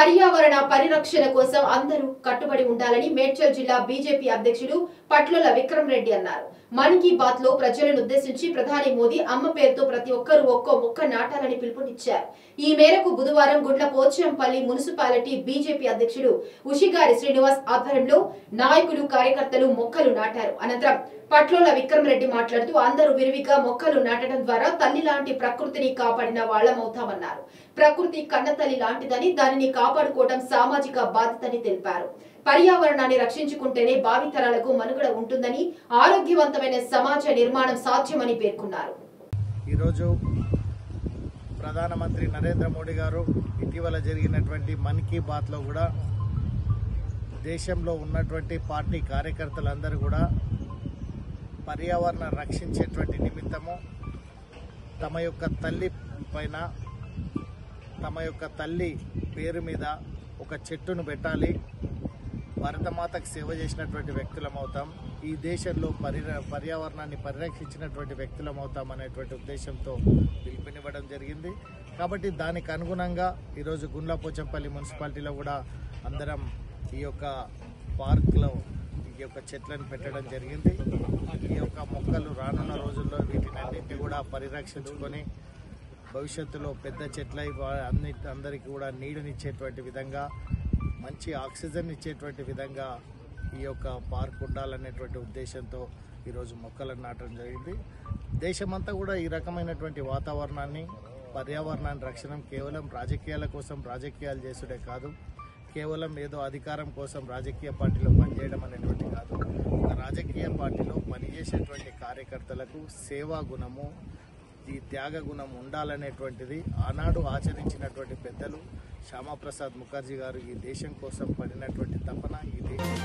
పర్యావరణ పరిరక్షణ కోసం అందరూ కట్టుబడి ఉండాలని మేడ్చల్ జిల్లా బీజేపీ అధ్యక్షుడు పట్లోల విక్రమ్ రెడ్డి అన్నారు. మన్ కీ బాత్ లో ప్రజలను ఉద్దేశించి ప్రధాని మోదీ అమ్మ పేరుతో ప్రతి ఒక్కరూ ఒక్కో మొక్క నాటాలని పిలుపునిచ్చారు. ఈ మేరకు బుధవారం గుండ్ల పోచంపల్లి మున్సిపాలిటీ బీజేపీ అధ్యక్షుడు ఉషిగారి శ్రీనివాస్ ఆధ్వర్యంలో నాయకులు కార్యకర్తలు మొక్కలు నాటారు. అనంతరం పట్లోల విక్రమ్ రెడ్డి మాట్లాడుతూ అందరూ విరివిగా మొక్కలు నాటడం ద్వారా తల్లి లాంటి ప్రకృతిని కాపాడిన వాళ్లమవుతామన్నారు. ప్రకృతి కన్నతల్లి లాంటిదని, దానిని కాపాడుకోవడం సామాజిక బాధ్యతని తెలిపారు. పర్యావరణాన్ని రక్షించుకుంటేనే భావితరాలకు మనుగడ ఉంటుందని, ఆరోగ్యవంతమైన సమాజ నిర్మాణం సాధ్యమని పేర్కొన్నారు. ఈరోజు ప్రధానమంత్రి నరేంద్ర మోడీ గారు ఇటీవల జరిగినటువంటి మన్ కీ బాత్లో కూడా దేశంలో ఉన్నటువంటి పార్టీ కార్యకర్తలందరూ కూడా పర్యావరణ రక్షించేటువంటి నిమిత్తము తమ యొక్క తల్లి పైన, తమ యొక్క తల్లి పేరు మీద ఒక చెట్టును పెట్టాలి, భారతమాతకు సేవ చేసినటువంటి వ్యక్తులమవుతాం, ఈ దేశంలో పర్యావరణాన్ని పరిరక్షించినటువంటి వ్యక్తులమవుతాం అనేటువంటి ఉద్దేశంతో పిలుపునివ్వడం జరిగింది. కాబట్టి దానికి అనుగుణంగా ఈరోజు గుండ్ల పోచంపల్లి మున్సిపాలిటీలో కూడా అందరం ఈ యొక్క పార్క్లో ఈ యొక్క చెట్లను పెట్టడం జరిగింది. ఈ యొక్క మొక్కలు రానున్న రోజుల్లో వీటినన్నింటినీ కూడా పరిరక్షించుకొని భవిష్యత్తులో పెద్ద చెట్లై అందరికీ కూడా నీడనిచ్చేటువంటి విధంగా, మంచి ఆక్సిజన్ ఇచ్చేటువంటి విధంగా ఈ యొక్క పార్క్ ఉండాలనేటువంటి ఉద్దేశంతో ఈరోజు మొక్కలను నాటడం జరిగింది. దేశమంతా కూడా ఈ రకమైనటువంటి వాతావరణాన్ని, పర్యావరణాన్ని రక్షణ కేవలం రాజకీయాల కోసం రాజకీయాలు చేసుడే కాదు, కేవలం ఏదో అధికారం కోసం రాజకీయ పార్టీలో పనిచేయడం అనేటువంటి కాదు. ఒక రాజకీయ పార్టీలో పనిచేసేటువంటి కార్యకర్తలకు సేవా గుణము, ఈ త్యాగ గుణం ఉండాలనేటువంటిది ఆనాడు ఆచరించినటువంటి పెద్దలు శ్యామాప్రసాద్ ముఖర్జీ గారు ఈ దేశం కోసం పడినటువంటి తపన, ఈ దేశం